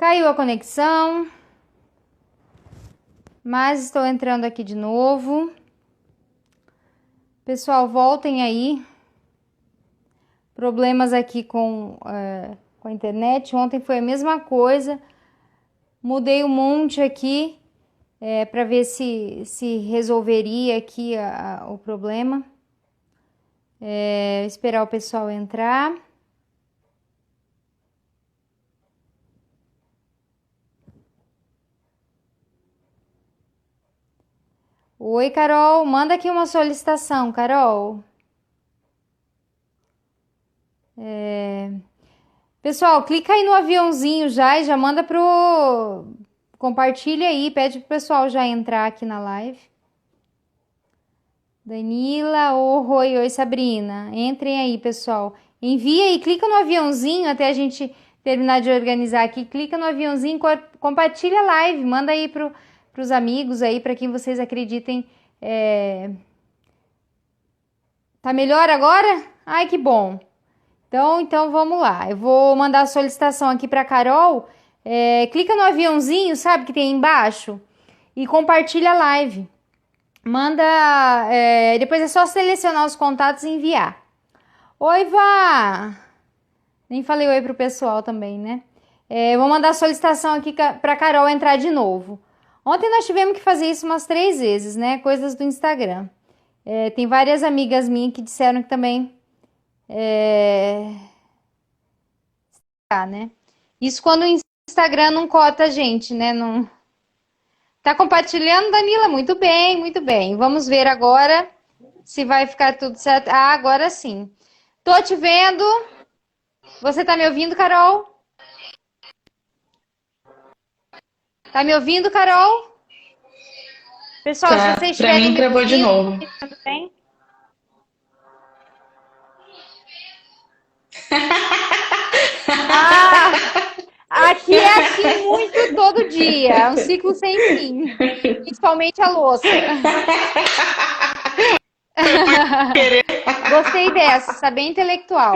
Caiu a conexão, mas estou entrando aqui de novo. Pessoal, voltem aí. Problemas aqui com a internet. Ontem foi a mesma coisa. Mudei um monte aqui para ver se resolveria aqui o problema. Esperar o pessoal entrar. Oi, Carol, manda aqui uma solicitação, Carol. Pessoal, clica aí no aviãozinho já e já manda compartilha aí, pede pro pessoal já entrar aqui na live. Danila, oi, Sabrina. Entrem aí, pessoal. Envia aí, clica no aviãozinho até a gente terminar de organizar aqui. Clica no aviãozinho, compartilha a live, manda aí pros amigos aí, para quem vocês acreditem. Tá melhor agora? Ai, que bom. Então vamos lá. Eu vou mandar a solicitação aqui para Carol. Clica no aviãozinho, sabe, que tem aí embaixo, e compartilha a live. Manda. Depois é só selecionar os contatos e enviar. Oi, Vá! Nem falei oi pro pessoal também, né? Vou mandar a solicitação aqui para Carol entrar de novo. Ontem nós tivemos que fazer isso umas 3 vezes, né? Coisas do Instagram. Tem várias amigas minhas que disseram que também. Né? Isso quando o Instagram não cota a gente, né? Não... Tá compartilhando, Danila? Muito bem, muito bem. Vamos ver agora se vai ficar tudo certo. Ah, agora sim. Tô te vendo. Você tá me ouvindo, Carol? Tá me ouvindo, Carol? Pessoal, se vocês Pra mim, travou de novo. Tudo bem? Aqui é assim muito todo dia. É um ciclo sem fim. Principalmente a louça. Gostei dessa, está bem intelectual.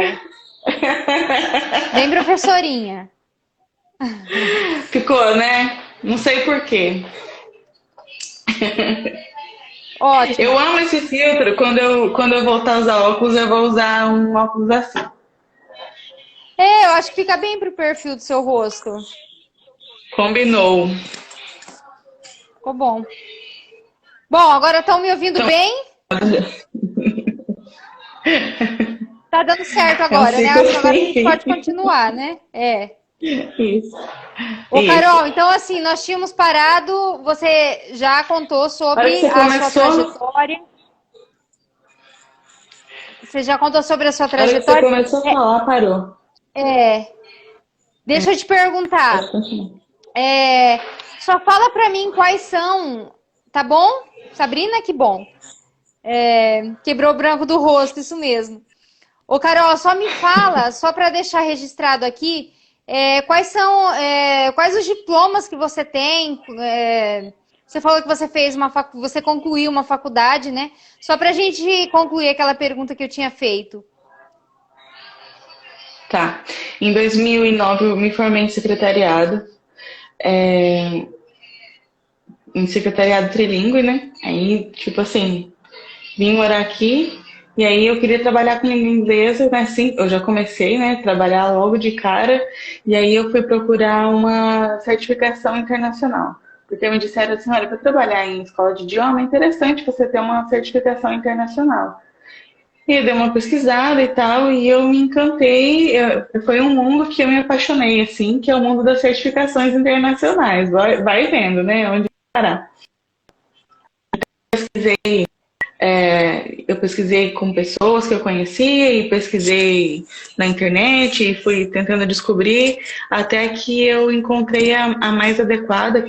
Bem professorinha. Ficou, né? Não sei por quê. Ótimo. Eu amo esse filtro. Quando eu voltar a usar óculos, eu vou usar um óculos assim. Eu acho que fica bem pro perfil do seu rosto. Combinou. Ficou bom. Bom, agora estão me ouvindo bem? Tá dando certo agora, né? Acho que agora a gente pode continuar, né? Isso. Ô, Carol, então assim, nós tínhamos parado, você já contou sobre a sua trajetória. Você já contou sobre a sua trajetória? Você começou a falar, parou. Deixa eu te perguntar. Só fala pra mim quais são, tá bom? Sabrina, que bom. Quebrou o branco do rosto, isso mesmo. Ô, Carol, só me fala, só para deixar registrado aqui, quais os diplomas que você tem? Você falou que você fez você concluiu uma faculdade, né? Só para a gente concluir aquela pergunta que eu tinha feito. Tá. Em 2009 eu me formei em secretariado. Em secretariado trilingue, né? Aí, tipo assim, vim morar aqui e aí eu queria trabalhar com língua inglesa, né? Assim, eu já comecei, né? Trabalhar logo de cara e aí eu fui procurar uma certificação internacional. Porque me disseram assim, olha, para trabalhar em escola de idioma é interessante você ter uma certificação internacional. E eu dei uma pesquisada e tal, e eu me encantei. Foi um mundo que eu me apaixonei, assim, que é o mundo das certificações internacionais. Vai vendo, né? Onde parar. Eu pesquisei com pessoas que eu conhecia e pesquisei na internet e fui tentando descobrir até que eu encontrei a mais adequada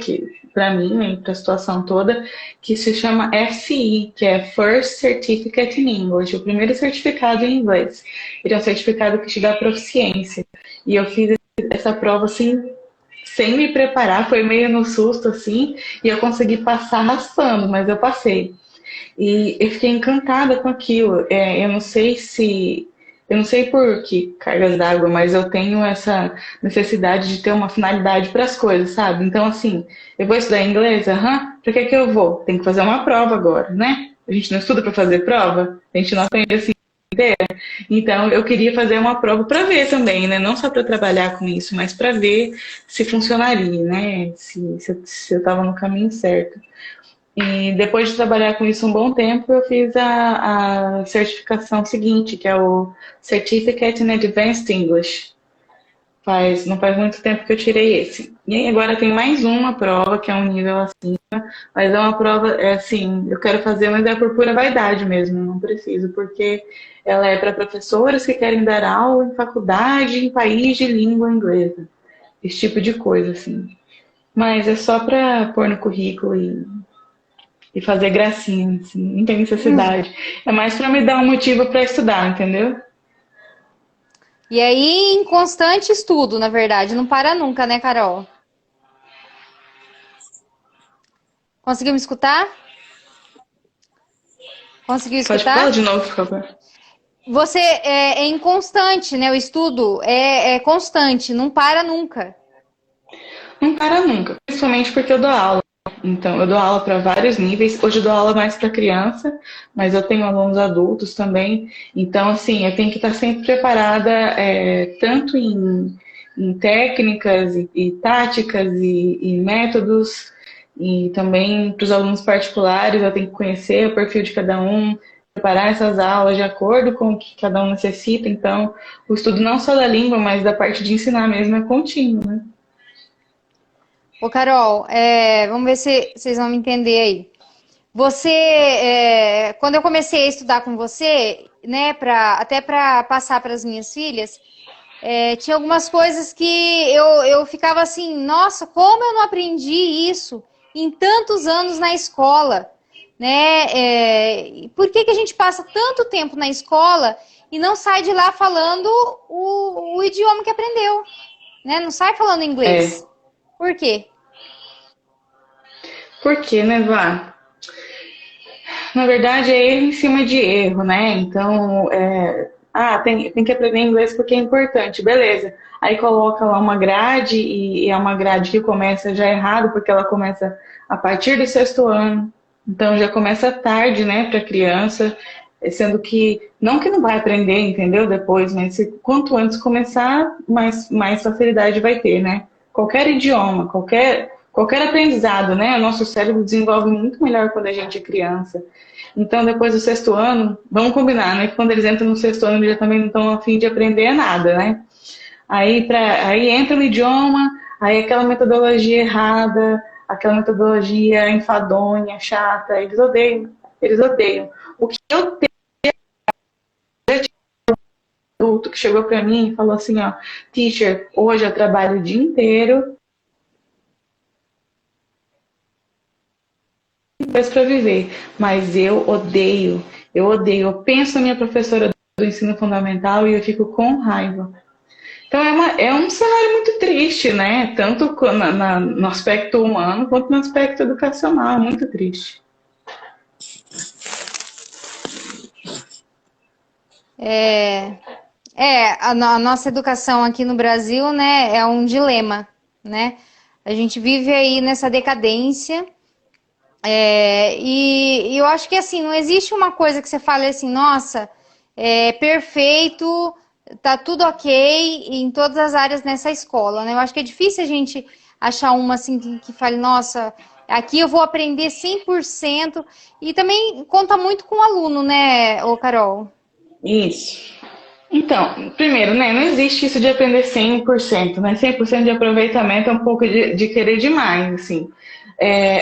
para mim, né, para a situação toda, que se chama FCE, que é First Certificate in English, o primeiro certificado em inglês. Ele é um certificado que te dá proficiência. E eu fiz essa prova assim, sem me preparar, foi meio no susto assim, e eu consegui passar raspando, mas eu passei. E eu fiquei encantada com aquilo. Eu não sei se Eu não sei por que cargas d'água, mas eu tenho essa necessidade de ter uma finalidade para as coisas, sabe? Então, assim, eu vou estudar inglês? Aham. Para que eu vou? Tem que fazer uma prova agora, né? A gente não estuda para fazer prova? A gente não aprende assim inteira. Então, eu queria fazer uma prova para ver também, né? Não só para trabalhar com isso, mas para ver se funcionaria, né? Se eu estava no caminho certo. E depois de trabalhar com isso um bom tempo, eu fiz a certificação seguinte, que é o Certificate in Advanced English. Não faz muito tempo que eu tirei esse. E aí agora tem mais uma prova, que é um nível acima, mas é uma prova, é assim, eu quero fazer, mas é por pura vaidade mesmo, não preciso, porque ela é para professores que querem dar aula em faculdade em país de língua inglesa. Esse tipo de coisa, assim. Mas é só para pôr no currículo e fazer gracinha, assim, não tem necessidade. É mais para me dar um motivo para estudar, entendeu? E aí, em constante estudo, na verdade, não para nunca, né, Carol? Conseguiu me escutar? Conseguiu Pode falar escutar? de novo, por favor. Você é inconstante, né? O estudo é constante, não para nunca. Não para nunca, principalmente porque eu dou aula. Então, eu dou aula para vários níveis. Hoje eu dou aula mais para criança, mas eu tenho alunos adultos também. Então, assim, eu tenho que estar sempre preparada, tanto em técnicas e táticas e métodos, e também para os alunos particulares, eu tenho que conhecer o perfil de cada um, preparar essas aulas de acordo com o que cada um necessita. Então, o estudo não só da língua, mas da parte de ensinar mesmo é contínuo, né? Ô, Carol, vamos ver se vocês vão me entender aí. Você, quando eu comecei a estudar com você, né, até para passar para as minhas filhas, tinha algumas coisas que eu ficava assim, nossa, como eu não aprendi isso em tantos anos na escola, né? Por que a gente passa tanto tempo na escola e não sai de lá falando o idioma que aprendeu, né? Não sai falando É. inglês. Por quê? Por quê, né, Vá? Na verdade, é erro em cima de erro, né? Então, tem que aprender inglês porque é importante, beleza. Aí coloca lá uma grade e é uma grade que começa já errado, porque ela começa a partir do sexto ano. Então já começa tarde, né, para criança, sendo que não vai aprender, entendeu? Depois, mas quanto antes começar, mais facilidade vai ter, né? Qualquer idioma, qualquer aprendizado, né? O nosso cérebro desenvolve muito melhor quando a gente é criança. Então, depois do sexto ano, vamos combinar, né? Que quando eles entram no sexto ano, eles já também não estão a fim de aprender nada, né? Aí entra no idioma, aí aquela metodologia errada, aquela metodologia enfadonha, chata, eles odeiam, eles odeiam. O que eu tenho adulto que chegou para mim e falou assim, ó, teacher, hoje eu trabalho o dia inteiro, coisa para viver, mas eu odeio, eu penso na minha professora do ensino fundamental e eu fico com raiva. Então é um cenário muito triste, né? Tanto no aspecto humano quanto no aspecto educacional, é muito triste. A nossa educação aqui no Brasil, né, é um dilema, né? A gente vive aí nessa decadência. E eu acho que assim, não existe uma coisa que você fale assim, nossa, é perfeito, tá tudo ok em todas as áreas nessa escola, né? Eu acho que é difícil a gente achar uma assim que fale, nossa, aqui eu vou aprender 100%. E também conta muito com o aluno, né, ô Carol? Isso. Então, primeiro, né, não existe isso de aprender 100%, né? 100% de aproveitamento é um pouco de querer demais, assim.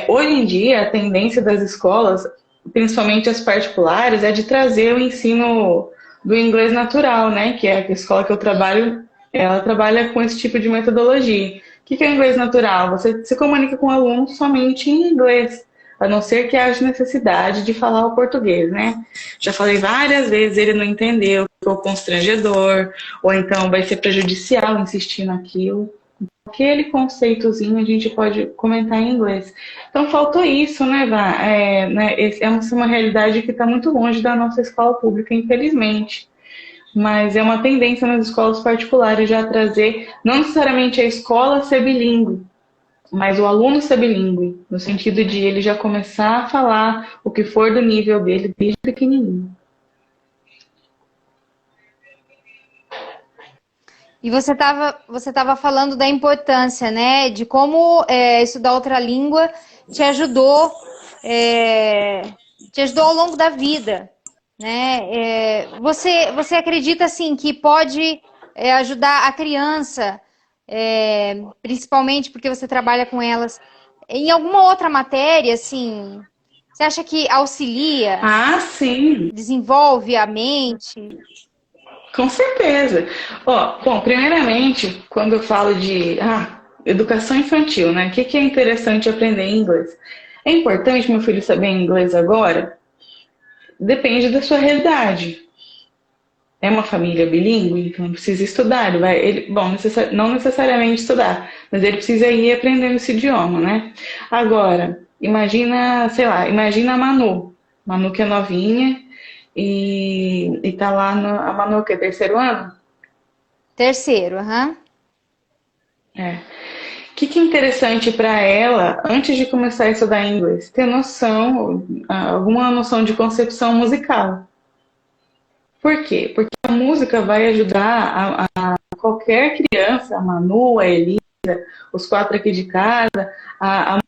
Hoje em dia, a tendência das escolas, principalmente as particulares, é de trazer o ensino do inglês natural, né? Que é a escola que eu trabalho, ela trabalha com esse tipo de metodologia. O que é o inglês natural? Você se comunica com o aluno somente em inglês, a não ser que haja necessidade de falar o português, né? Já falei várias vezes, ele não entendeu, ficou constrangedor, ou então vai ser prejudicial insistir naquilo. Aquele conceitozinho a gente pode comentar em inglês. Então faltou isso, né, Vá? Né, uma realidade que está muito longe da nossa escola pública, infelizmente. mas é uma tendência nas escolas particulares já trazer, não necessariamente a escola ser bilíngue, mas o aluno ser bilíngue, no sentido de ele já começar a falar o que for do nível dele desde pequenininho. E você tava falando da importância, né, de como estudar outra língua te ajudou, é, te ajudou ao longo da vida, né? Você acredita assim que pode ajudar a criança, principalmente porque você trabalha com elas, em alguma outra matéria, assim? Você acha que auxilia, Ah, sim, desenvolve a mente? com certeza. Ó, bom, primeiramente, quando eu falo de educação infantil, né? O que que é interessante aprender inglês? É importante meu filho saber inglês agora? Depende da sua realidade. É uma família bilíngue, então precisa estudar. Bom, não necessariamente estudar, mas ele precisa ir aprendendo esse idioma, né? Agora, imagina, sei lá, imagina a Manu. Manu que é novinha e tá lá no. A Manu que é terceiro ano? Terceiro, aham. É. O que que é interessante para ela, antes de começar a estudar inglês? Ter noção, alguma noção de concepção musical. Por quê? Porque a música vai ajudar a qualquer criança, a Manu, a Eli, os quatro aqui de casa, a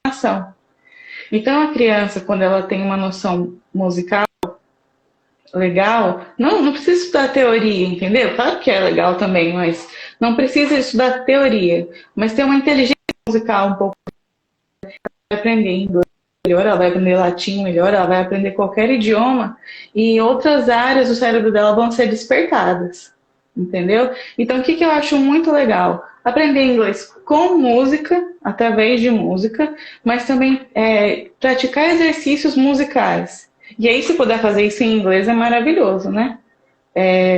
ação. Então a criança, quando ela tem uma noção musical legal, não precisa estudar teoria, entendeu? Claro que é legal também, mas não precisa estudar teoria, mas ter uma inteligência musical um pouco, vai aprender inglês melhor, ela vai aprender latim melhor, ela vai aprender qualquer idioma e outras áreas do cérebro dela vão ser despertadas, entendeu? Então, o que que eu acho muito legal? Aprender inglês com música, através de música, mas também praticar exercícios musicais. E aí, se puder fazer isso em inglês, é maravilhoso, né?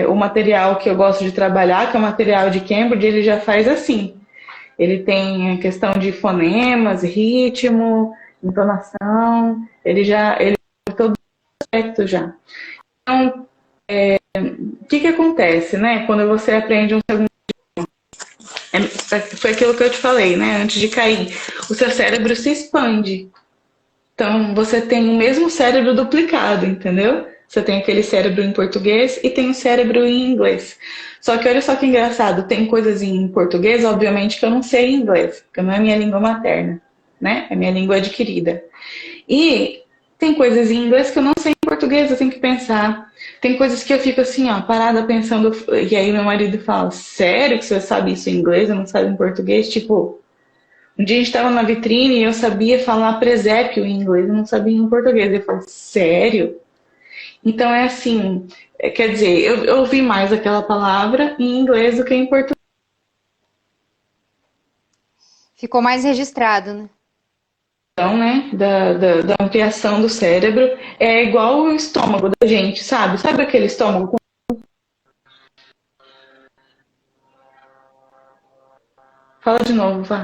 O material que eu gosto de trabalhar, que é o material de Cambridge, ele já faz assim. Ele tem a questão de fonemas, ritmo, entonação, ele tem todo aspecto já. Então, o que que acontece, né? Quando você aprende um segundo, foi aquilo que eu te falei, né? Antes de cair, o seu cérebro se expande. Então, você tem o mesmo cérebro duplicado, entendeu? Você tem aquele cérebro em português e tem o cérebro em inglês. Só que olha só que engraçado, tem coisas em português, obviamente, que eu não sei em inglês, porque não é minha língua materna, né? É minha língua adquirida. E tem coisas em inglês que eu não sei em português, eu tenho que pensar. Tem coisas que eu fico assim, ó, parada pensando, e aí meu marido fala, sério que você sabe isso em inglês, eu não sabe em português? Tipo, um dia a gente estava na vitrine e eu sabia falar presépio em inglês, eu não sabia em português. Eu falei, sério? Então é assim, quer dizer, eu ouvi mais aquela palavra em inglês do que em português, Ficou mais registrado, né? né? Da ampliação do cérebro. É igual o estômago da gente, sabe? Sabe aquele estômago? Fala de novo, vá.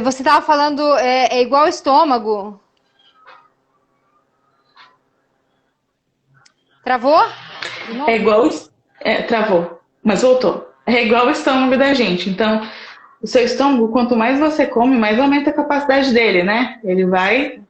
Você tava falando, é igual estômago. Travou? De É novo? igual. Travou, mas voltou. É igual o estômago da gente. Então, o seu estômago, quanto mais você come, mais aumenta a capacidade dele, né? Ele vai.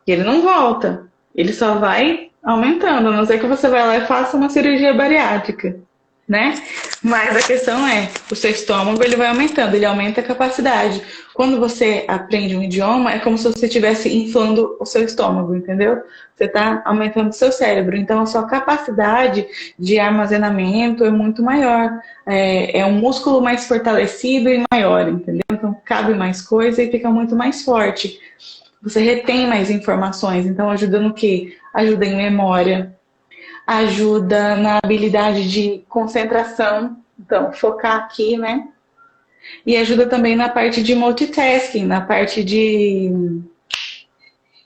E ele não volta. Ele só vai aumentando, a não ser que você vai lá e faça uma cirurgia bariátrica, né? Mas a questão é, o seu estômago ele vai aumentando, ele aumenta a capacidade. Quando você aprende um idioma, é como se você estivesse inflando o seu estômago, entendeu? Você está aumentando o seu cérebro, então a sua capacidade de armazenamento é muito maior. É um músculo mais fortalecido e maior, entendeu? Então cabe mais coisa e fica muito mais forte. Você retém mais informações, então ajuda no quê? Ajuda em memória, ajuda na habilidade de concentração, então focar aqui, né? E ajuda também na parte de multitasking, na parte de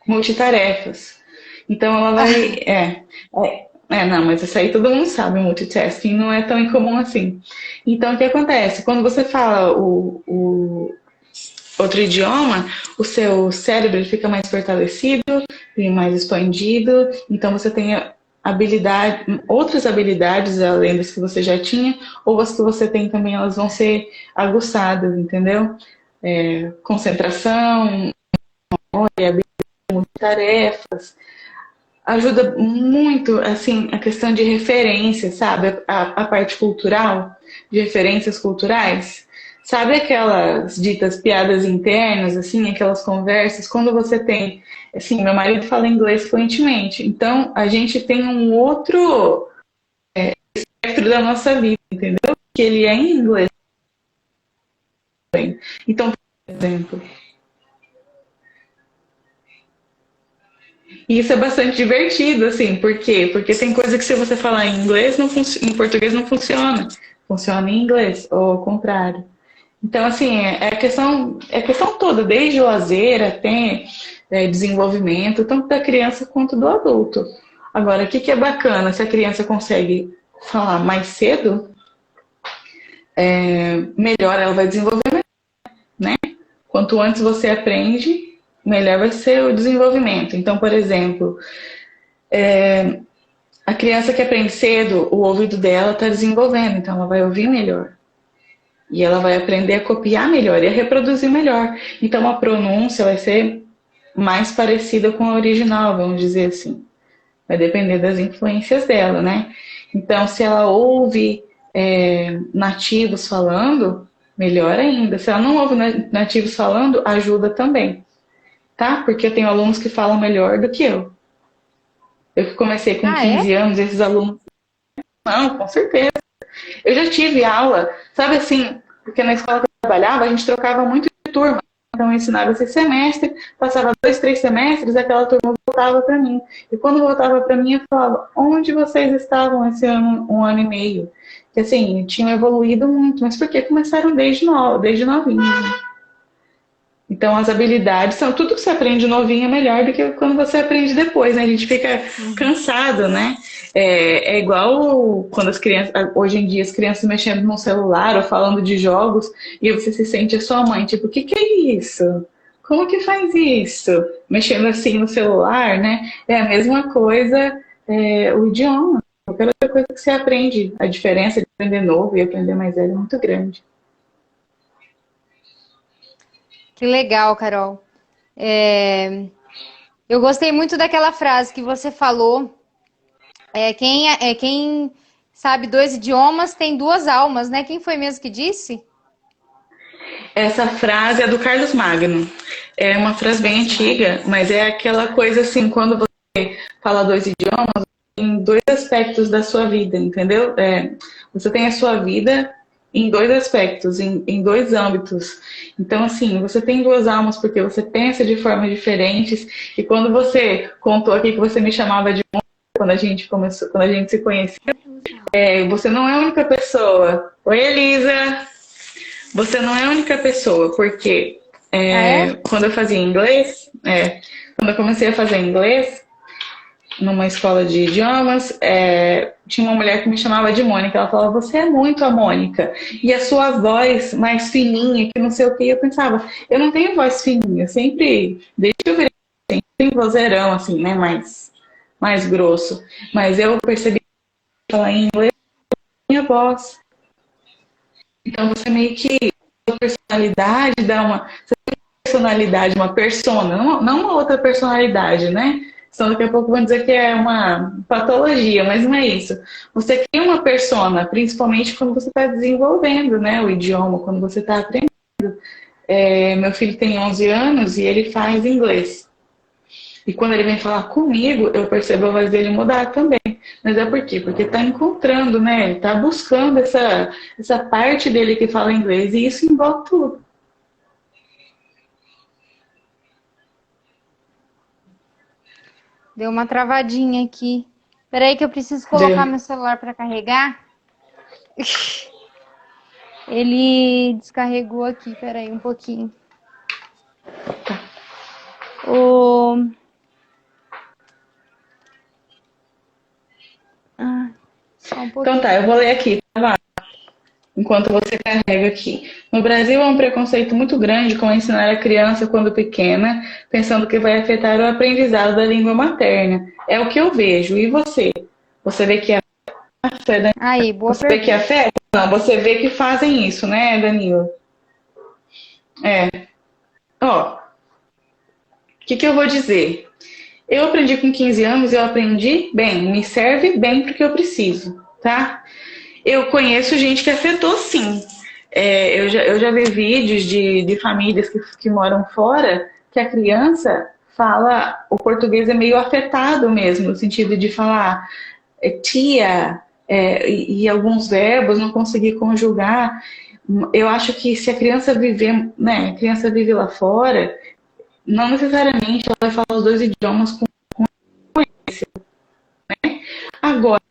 multitarefas. Então ela vai. Não, mas isso aí todo mundo sabe, multitasking não é tão incomum assim. Então o que acontece? Quando você fala o outro idioma, o seu cérebro ele fica mais fortalecido e mais expandido, então você tem outras habilidades além das que você já tinha, ou as que você tem também, elas vão ser aguçadas, entendeu? Concentração, tarefas, ajuda muito, assim, a questão de referência, sabe? A parte cultural, de referências culturais. Sabe aquelas ditas piadas internas, assim, aquelas conversas? Quando você tem, assim, meu marido fala inglês fluentemente, então a gente tem um outro espectro da nossa vida, entendeu? Que ele é em inglês também. Então, por exemplo, e isso é bastante divertido, assim, por quê? Porque tem coisa que se você falar em inglês, em português não funciona. Funciona em inglês, ou ao contrário. Então, assim, é a questão toda, desde o lazer até desenvolvimento, tanto da criança quanto do adulto. Agora, o que, que é bacana? Se a criança consegue falar mais cedo, melhor ela vai desenvolver, né? Quanto antes você aprende, melhor vai ser o desenvolvimento. Então, por exemplo, a criança que aprende cedo, o ouvido dela está desenvolvendo, então ela vai ouvir melhor. E ela vai aprender a copiar melhor e a reproduzir melhor. Então a pronúncia vai ser mais parecida com a original, vamos dizer assim. Vai depender das influências dela, né? Então, se ela ouve nativos falando, melhor ainda. Se ela não ouve nativos falando, ajuda também, tá? Porque eu tenho alunos que falam melhor do que eu. Eu que comecei com Ah, é? 15 anos, esses alunos. Não, com certeza. Eu já tive aula, sabe assim, porque na escola que eu trabalhava, a gente trocava muito de turma. Então, eu ensinava esse semestre, passava 2, 3 semestres, aquela turma voltava para mim. E quando voltava para mim, eu falava: onde vocês estavam esse ano, um ano e meio? Que assim, tinham evoluído muito, mas porque começaram desde novinhos. Né? Então, as habilidades são tudo que você aprende novinho é melhor do que quando você aprende depois, né? A gente fica cansado, né? É igual quando as crianças, hoje em dia, as crianças mexendo no celular ou falando de jogos e você se sente a sua mãe, tipo, o que que é isso? Como que faz isso? Mexendo assim no celular, né? É a mesma coisa, o idioma. Qualquer outra coisa que você aprende. A diferença de aprender novo e aprender mais velho é muito grande. Que legal, Carol. É, eu gostei muito daquela frase que você falou. Quem sabe dois idiomas tem duas almas, né? Quem foi mesmo que disse? Essa frase é do Carlos Magno. É uma frase bem Carlos Magno. antiga, mas é aquela coisa assim, quando você fala dois idiomas, em dois aspectos da sua vida, entendeu? Você tem a sua vida em dois aspectos, em dois âmbitos. Então, assim, você tem duas almas porque você pensa de formas diferentes. E quando você contou aqui que você me chamava de quando a gente começou, quando a gente se conheceu, você não é a única pessoa. Oi, Elisa! Você não é a única pessoa, porque Ah, é? quando eu fazia inglês, quando eu comecei a fazer inglês numa escola de idiomas, tinha uma mulher que me chamava de Mônica. Ela falava: você é muito a Mônica. E a sua voz mais fininha, que não sei o que. Eu pensava: eu não tenho voz fininha. Eu sempre, desde que eu virei, sempre tenho vozeirão, assim, né? Mais grosso. Mas eu percebi que falar em inglês é minha voz. Então você meio que a personalidade dá uma personalidade, uma persona, não uma outra personalidade, né? Senão daqui a pouco vão dizer que é uma patologia, mas não é isso. Você cria uma persona, principalmente quando você está desenvolvendo, né, o idioma, quando você está aprendendo. Meu filho tem 11 anos e ele faz inglês. E quando ele vem falar comigo, eu percebo a voz dele mudar também. Mas é por quê? Porque está encontrando, né? Ele está buscando essa parte dele que fala inglês. E isso envolve tudo. Deu uma travadinha aqui. Peraí que eu preciso colocar Deu. meu celular para carregar. Ele descarregou aqui, peraí um pouquinho. O... Só um Então tá, pouquinho. eu vou ler aqui, tá? Enquanto você carrega aqui. No Brasil há um preconceito muito grande com ensinar a criança quando pequena, pensando que vai afetar o aprendizado da língua materna. É o que eu vejo. E você? Você vê que afeta? Aí, boa Você vê que pergunta. afeta? Não, você vê que fazem isso, né, Danilo? É. Ó, o que eu vou dizer? Eu aprendi com 15 anos, eu aprendi bem, me serve bem porque eu preciso, tá? Eu conheço gente que afetou sim. Eu já vi vídeos de famílias que moram fora que a criança fala, o português é meio afetado mesmo, no sentido de falar tia, e alguns verbos não conseguir conjugar. Eu acho que se a criança viver, né, a criança vive lá fora, não necessariamente ela vai falar os dois idiomas com agora.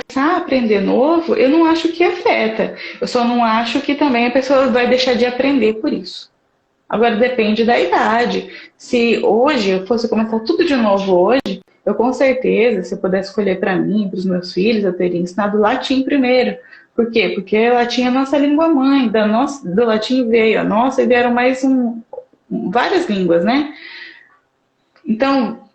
Começar a aprender novo, eu não acho que afeta. Eu só não acho que também a pessoa vai deixar de aprender por isso. Agora depende da idade. Se hoje eu fosse começar tudo de novo hoje, eu com certeza, se eu pudesse escolher para mim, para os meus filhos, eu teria ensinado latim primeiro. Por quê? Porque latim é a nossa língua mãe, do latim veio a nossa e vieram mais várias línguas, né? Então,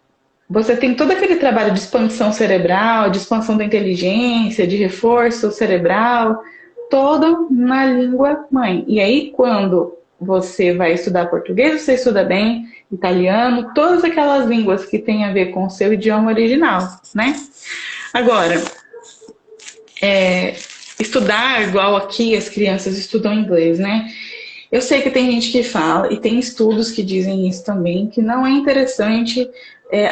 você tem todo aquele trabalho de expansão cerebral, de expansão da inteligência, de reforço cerebral, todo na língua mãe. E aí, quando você vai estudar português, você estuda bem italiano, todas aquelas línguas que têm a ver com o seu idioma original, né? Agora, estudar igual aqui as crianças estudam inglês, né? Eu sei que tem gente que fala, e tem estudos que dizem isso também, que não é interessante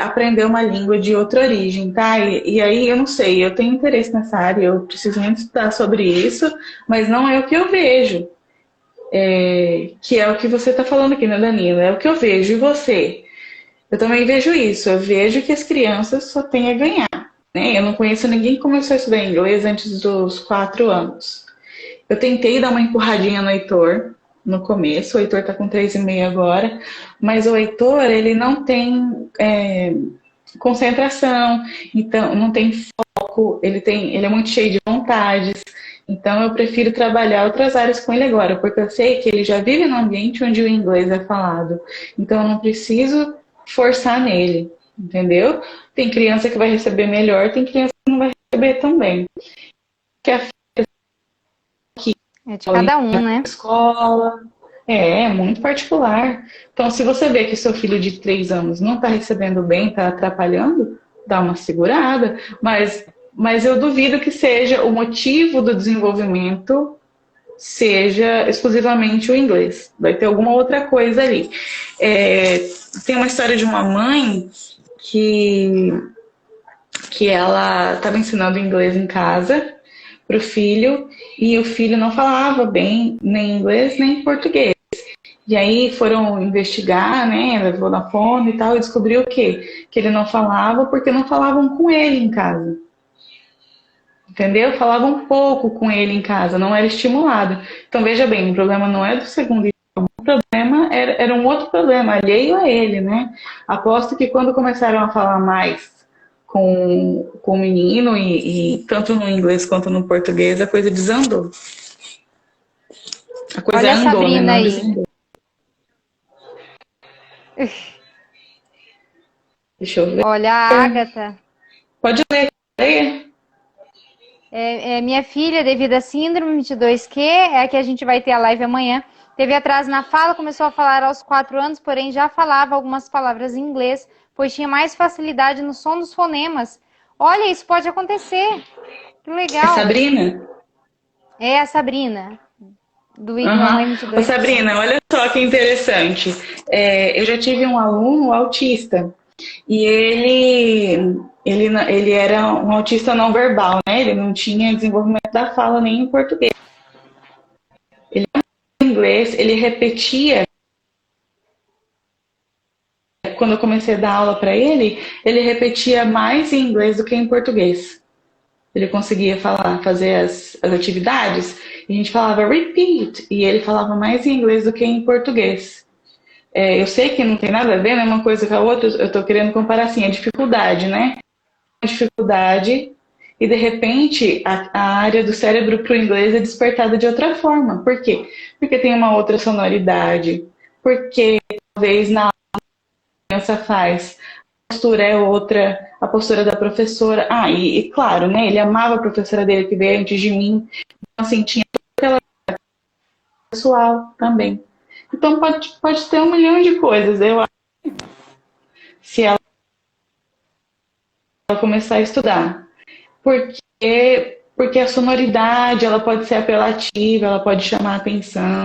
aprender uma língua de outra origem, tá? E aí eu não sei, eu tenho interesse nessa área, eu preciso muito estudar sobre isso, mas não é o que eu vejo. Que é o que você está falando aqui, né, Danilo? É o que eu vejo. E você? Eu também vejo isso. Eu vejo que as crianças só têm a ganhar. Né? Eu não conheço ninguém que começou a estudar inglês antes dos 4 anos. Eu tentei dar uma empurradinha no Heitor no começo. O Heitor está com 3,5 agora. Mas o Heitor, ele não tem concentração, então não tem foco, ele é muito cheio de vontades. Então eu prefiro trabalhar outras áreas com ele agora, porque eu sei que ele já vive num ambiente onde o inglês é falado. Então eu não preciso forçar nele, entendeu? Tem criança que vai receber melhor, tem criança que não vai receber tão bem. Que a É de cada um, né? escola é muito particular. Então, se você vê que seu filho de 3 anos não está recebendo bem, está atrapalhando, dá uma segurada. Mas eu duvido que seja o motivo do desenvolvimento seja exclusivamente o inglês. Vai ter alguma outra coisa ali. Tem uma história de uma mãe que, que ela estava ensinando inglês em casa para o filho e o filho não falava bem nem inglês nem português. E aí foram investigar, né? Levou na fono e tal, e descobriu o quê? Que ele não falava porque não falavam com ele em casa. Entendeu? Falavam um pouco com ele em casa, não era estimulado. Então veja bem, o problema não é do segundo idioma, o problema era um outro problema, alheio a ele, né? Aposto que quando começaram a falar mais com o menino, e tanto no inglês quanto no português, a coisa desandou. A coisa Olha a andou, né? Sabrina Não aí. desandou. Deixa eu ver. Olha a Ágata. Pode ler. Leia. Minha filha, devido à síndrome 22Q, é a que a gente vai ter a live amanhã. Teve atraso na fala, começou a falar aos 4 anos, porém já falava algumas palavras em inglês, pois tinha mais facilidade no som dos fonemas. Olha, isso pode acontecer. Que É legal. Sabrina? É a Sabrina, do Ignorância Uhum. Ô, 22%. Sabrina, olha só que interessante. Eu já tive um aluno autista e ele era um autista não verbal, né? Ele não tinha desenvolvimento da fala nem em português. Ele em inglês, ele repetia. Quando eu comecei a dar aula para ele repetia mais em inglês do que em português. Ele conseguia falar, fazer as atividades, e a gente falava repeat, e ele falava mais em inglês do que em português. Eu sei que não tem nada a ver, né, uma coisa com a outra, eu estou querendo comparar assim, a dificuldade, né? A dificuldade e de repente a área do cérebro para o inglês é despertada de outra forma. Por quê? Porque tem uma outra sonoridade, porque talvez na criança faz, a postura é outra, a postura da professora. Ah, e claro, né? Ele amava a professora dele que veio antes de mim, então assim, tinha aquela pessoal também. Então pode ter um milhão de coisas, eu acho, se ela começar a estudar. Porque a sonoridade, ela pode ser apelativa, ela pode chamar a atenção,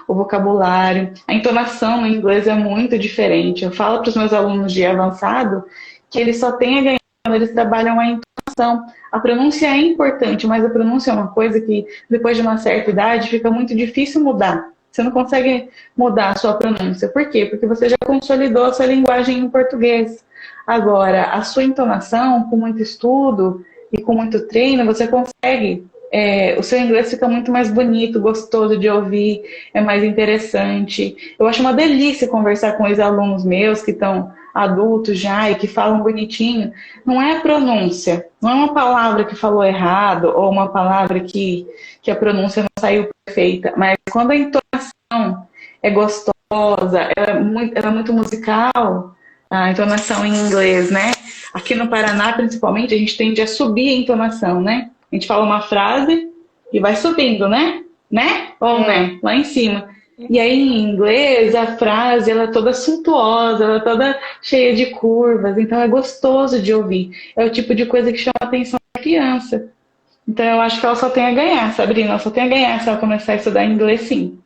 o vocabulário. A entonação no inglês é muito diferente. Eu falo para os meus alunos de avançado que eles só têm a ganhar quando eles trabalham a entonação. A pronúncia é importante, mas a pronúncia é uma coisa que, depois de uma certa idade, fica muito difícil mudar. Você não consegue mudar a sua pronúncia. Por quê? Porque você já consolidou a sua linguagem em português. Agora, a sua entonação, com muito estudo e com muito treino, você consegue. O seu inglês fica muito mais bonito, gostoso de ouvir, é mais interessante. Eu acho uma delícia conversar com os alunos meus que estão adultos já e que falam bonitinho. Não é a pronúncia, não é uma palavra que falou errado ou uma palavra que a pronúncia não saiu perfeita, mas quando a entonação é gostosa, ela é muito musical, a entonação em inglês, né? Aqui no Paraná, principalmente, a gente tende a subir a entonação, né? A gente fala uma frase e vai subindo, né? Né? Ou né? Lá em cima. E aí, em inglês, a frase, ela é toda suntuosa, ela é toda cheia de curvas, então é gostoso de ouvir. É o tipo de coisa que chama a atenção da criança. Então, eu acho que ela só tem a ganhar, Sabrina. Ela só tem a ganhar se ela começar a estudar inglês, sim.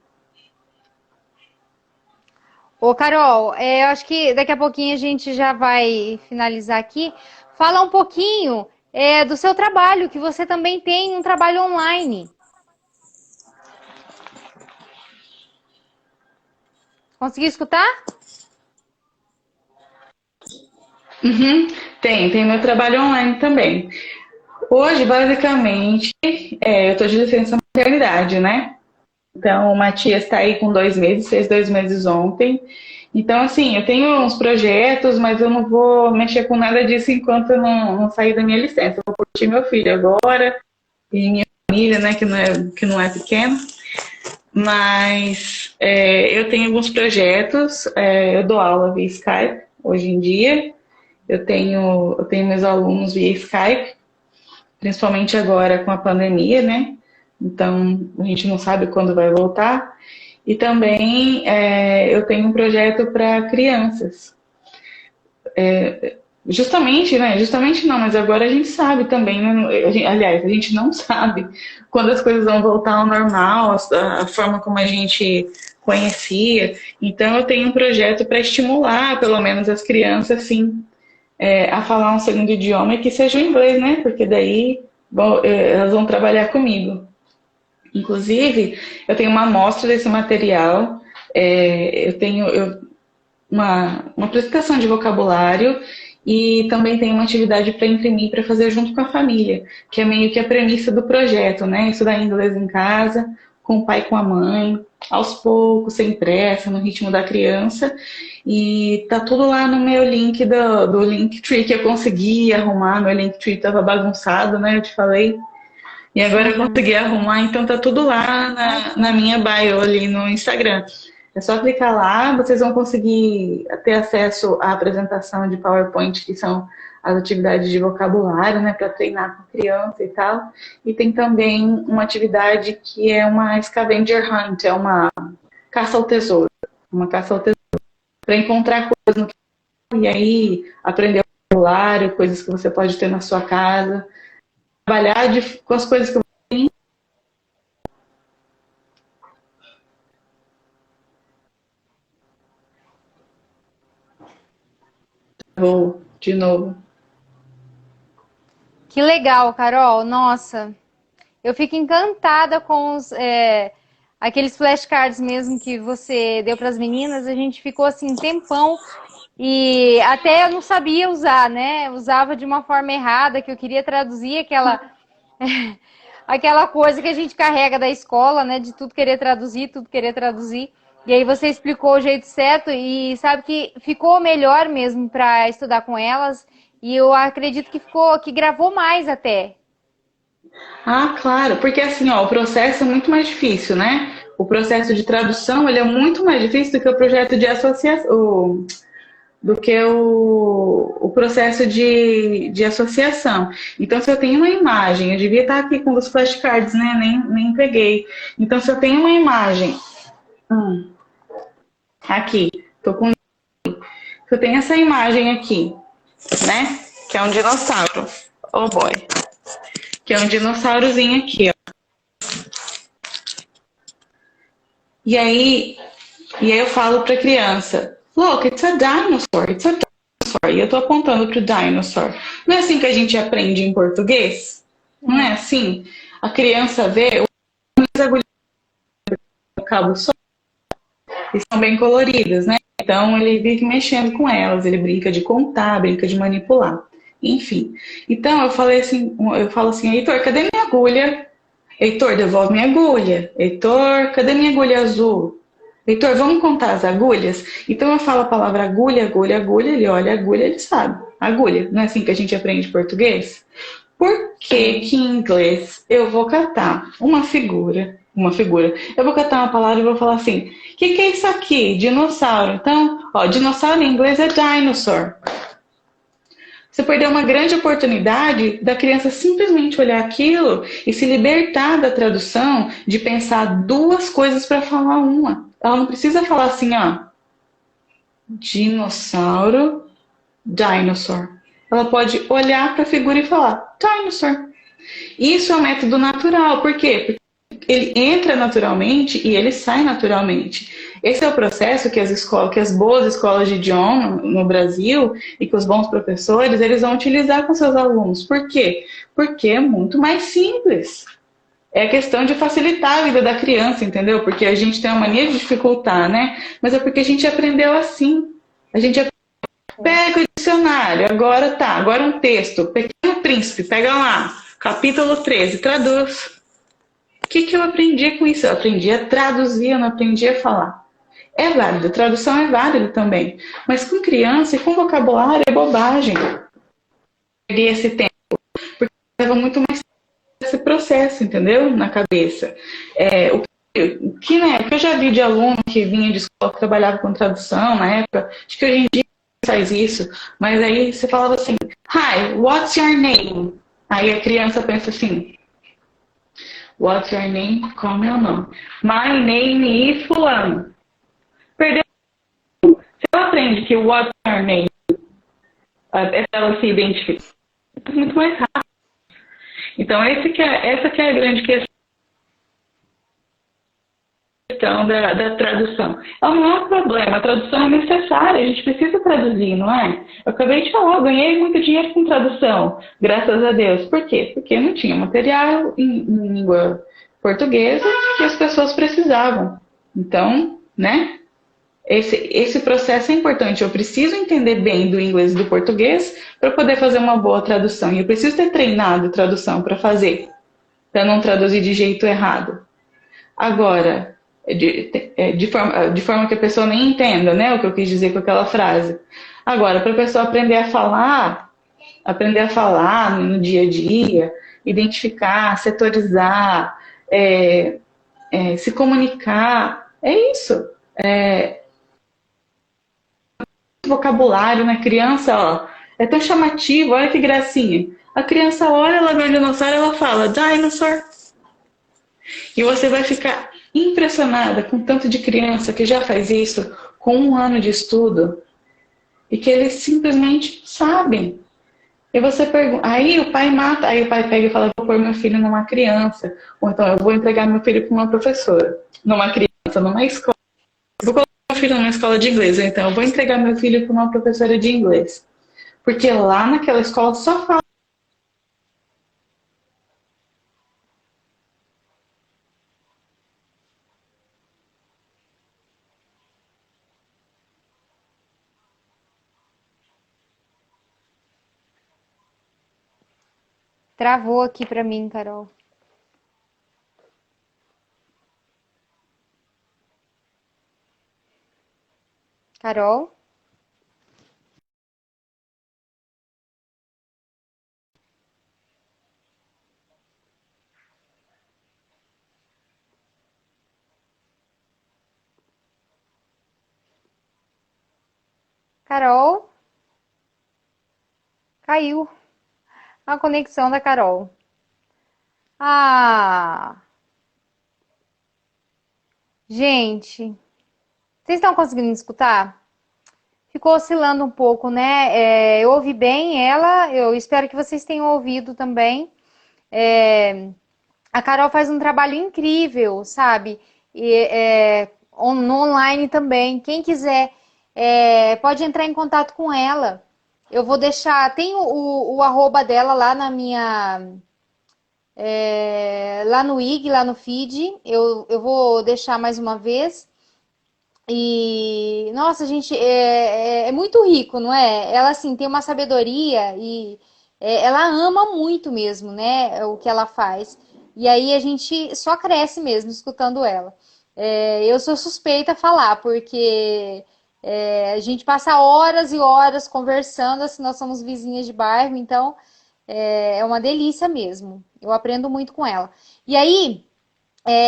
Ô, Carol, eu acho que daqui a pouquinho a gente já vai finalizar aqui. Fala um pouquinho do seu trabalho, que você também tem um trabalho online. Conseguiu escutar? Uhum. Tem meu trabalho online também. Hoje, basicamente, eu estou de licença maternidade, né? Então, o Matias está aí com 2 meses, fez 2 meses ontem. Então, assim, eu tenho uns projetos, mas eu não vou mexer com nada disso enquanto eu não sair da minha licença. Eu vou curtir meu filho agora e minha família, né, que não é pequena. Mas eu tenho alguns projetos, eu dou aula via Skype hoje em dia. Eu tenho meus alunos via Skype, principalmente agora com a pandemia, né? Então, a gente não sabe quando vai voltar. E também eu tenho um projeto para crianças. Justamente, né? Justamente não, mas agora a gente sabe também, né? Aliás, a gente não sabe quando as coisas vão voltar ao normal, a forma como a gente conhecia. Então, eu tenho um projeto para estimular, pelo menos, as crianças, sim, a falar um segundo idioma e que seja o inglês, né? Porque daí elas vão trabalhar comigo. Inclusive, eu tenho uma amostra desse material, eu tenho uma apresentação de vocabulário e também tenho uma atividade para imprimir para fazer junto com a família, que é meio que a premissa do projeto, né? Estudar inglês em casa, com o pai e com a mãe, aos poucos, sem pressa, no ritmo da criança. E tá tudo lá no meu link do Linktree que eu consegui arrumar. Meu Linktree estava bagunçado, né? Eu te falei. E agora eu consegui arrumar, então tá tudo lá na minha bio ali no Instagram. É só clicar lá, vocês vão conseguir ter acesso à apresentação de PowerPoint, que são as atividades de vocabulário, né, para treinar com criança e tal. E tem também uma atividade que é uma scavenger hunt, é uma caça ao tesouro. Uma caça ao tesouro. Para encontrar coisas no e aí aprender vocabulário, coisas que você pode ter na sua casa. Trabalhar com as coisas que você tem. Vou de novo. Que legal, Carol. Nossa, eu fico encantada com aqueles flashcards mesmo que você deu para as meninas. A gente ficou assim um tempão e até eu não sabia usar, né? Usava de uma forma errada, que eu queria traduzir aquela coisa que a gente carrega da escola, né? De tudo querer traduzir, tudo querer traduzir. E aí você explicou o jeito certo e sabe que ficou melhor mesmo para estudar com elas. E eu acredito que gravou mais até. Ah, claro, porque assim, ó, o processo é muito mais difícil, né? O processo de tradução, ele é muito mais difícil do que o projeto de associação, do que o processo de associação. Então, se eu tenho uma imagem, eu devia estar aqui com os flashcards, né? Nem peguei. Então, se eu tenho uma imagem, aqui, tô com, se eu tenho essa imagem aqui, né? Que é um dinossauro. Oh boy. Que é um dinossaurozinho aqui, ó. E aí, eu falo para a criança, look, it's a dinosaur, it's a dinosaur. E eu tô apontando pro dinosaur. Não é assim que a gente aprende em português? Não é assim? A criança vê as agulhas do cabo só e são bem coloridas, né? Então ele vive mexendo com elas, ele brinca de contar, brinca de manipular. Enfim. Então eu falo assim, Heitor, cadê minha agulha? Heitor, devolve minha agulha. Heitor, cadê minha agulha azul? Heitor, vamos contar as agulhas? Então eu falo a palavra agulha, agulha, agulha, ele olha a agulha, ele sabe. Agulha, não é assim que a gente aprende português? Por que que em inglês eu vou catar uma figura, eu vou catar uma palavra e vou falar assim, o que é isso aqui? Dinossauro. Então, ó, dinossauro em inglês é dinosaur. Você perdeu uma grande oportunidade da criança simplesmente olhar aquilo e se libertar da tradução de pensar duas coisas para falar uma. Ela não precisa falar assim, ó, dinossauro, dinosaur. Ela pode olhar para a figura e falar dinosaur. Isso é um método natural. Por quê? Porque ele entra naturalmente e ele sai naturalmente. Esse é o processo que as escolas, que as boas escolas de idioma no Brasil e que os bons professores, eles vão utilizar com seus alunos. Por quê? Porque é muito mais simples. É questão de facilitar a vida da criança, entendeu? Porque a gente tem uma mania de dificultar, né? Mas é porque a gente aprendeu assim. A gente pega o dicionário, agora um texto, Pequeno Príncipe, pega lá, capítulo 13, traduz. O que, que eu aprendi com isso? Eu aprendi a traduzir, eu não aprendi a falar. É válido, tradução é válido também. Mas com criança e com vocabulário é bobagem. Perdi esse tempo, porque leva muito mais esse processo, entendeu? Na cabeça. O que eu já vi de aluno que vinha de escola que trabalhava com tradução na época, acho que hoje em dia faz isso, mas aí você falava assim, Hi, what's your name? Aí a criança pensa assim, what's your name? Qual é o meu nome? My name is fulano. Perdeu. Se ela aprende que what's your name é para ela se identificar, é muito mais rápido. Então essa que é a grande questão da tradução. Ela não é um problema, a tradução é necessária, a gente precisa traduzir, não é? Eu acabei de falar, eu ganhei muito dinheiro com tradução, graças a Deus. Por quê? Porque não tinha material em língua portuguesa que as pessoas precisavam. Então, né? Esse processo é importante. Eu preciso entender bem do inglês e do português para poder fazer uma boa tradução. E eu preciso ter treinado tradução para fazer, para não traduzir de jeito errado. Agora, de forma que a pessoa nem entenda, né, o que eu quis dizer com aquela frase. Agora, para a pessoa aprender a falar no dia a dia, identificar, setorizar, se comunicar, é isso. Vocabulário na criança, ó, é tão chamativo, olha que gracinha. A criança olha, ela vê o dinossauro, ela fala, dinosaur. E você vai ficar impressionada com o tanto de criança que já faz isso com 1 ano de estudo e que eles simplesmente sabem. E você pergunta, aí o pai mata, aí o pai pega e fala, vou pôr meu filho numa criança, ou então eu vou entregar meu filho para uma professora, numa criança, numa escola. Eu vou colocar meu filho numa escola de inglês, ou então eu vou entregar meu filho para uma professora de inglês. Porque lá naquela escola só fala. Travou aqui pra mim, Carol. Carol? Carol, caiu a conexão da Carol. Ah, gente, vocês estão conseguindo me escutar? Ficou oscilando um pouco, né? Eu ouvi bem ela, eu espero que vocês tenham ouvido também. A Carol faz um trabalho incrível, sabe? No online também. Quem quiser pode entrar em contato com ela. Eu vou deixar, tem o arroba dela lá na minha, lá no IG, lá no feed. Eu vou deixar mais uma vez. E, nossa, gente, é muito rico, não é? Ela, assim, tem uma sabedoria e ela ama muito mesmo, né? O que ela faz. E aí a gente só cresce mesmo escutando ela. Eu sou suspeita a falar, porque a gente passa horas e horas conversando, assim, nós somos vizinhas de bairro, então é uma delícia mesmo. Eu aprendo muito com ela. E aí,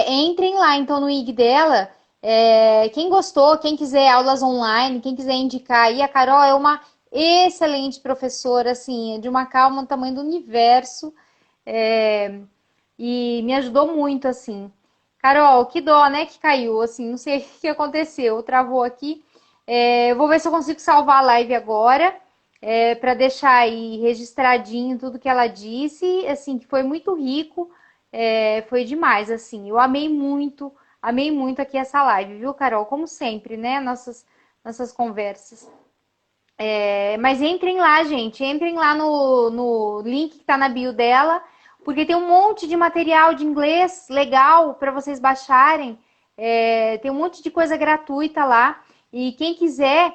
entrem lá, então, no IG dela. Quem gostou, quem quiser aulas online, quem quiser indicar aí, a Carol é uma excelente professora, assim, de uma calma, do tamanho do universo, e me ajudou muito, assim. Carol, que dó, né, que caiu, assim, não sei o que aconteceu, travou aqui. Eu vou ver se eu consigo salvar a live agora, para deixar aí registradinho tudo que ela disse, assim, que foi muito rico, foi demais, assim, eu amei muito aqui essa live, viu, Carol? Como sempre, né, nossas conversas. Mas entrem lá, gente, entrem lá no link que tá na bio dela, porque tem um monte de material de inglês legal para vocês baixarem. Tem um monte de coisa gratuita lá. E quem quiser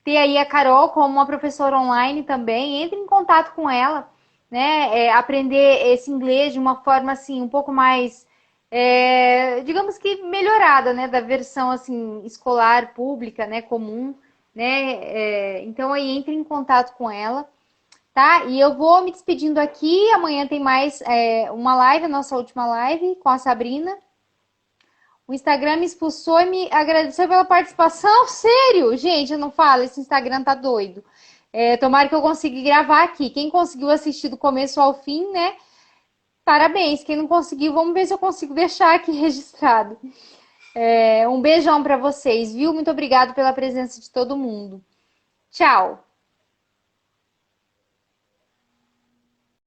ter aí a Carol como uma professora online também, entre em contato com ela, né? Aprender esse inglês de uma forma assim, um pouco mais, digamos que melhorada, né? Da versão assim, escolar, pública, né? Comum, né? Então aí entre em contato com ela, tá? E eu vou me despedindo aqui. Amanhã tem mais uma live, a nossa última live com a Sabrina. O Instagram me expulsou e me agradeceu pela participação. Sério? Gente, eu não falo, esse Instagram tá doido. Tomara que eu consiga gravar aqui. Quem conseguiu assistir do começo ao fim, né? Parabéns. Quem não conseguiu, vamos ver se eu consigo deixar aqui registrado. Um beijão para vocês, viu? Muito obrigado pela presença de todo mundo. Tchau!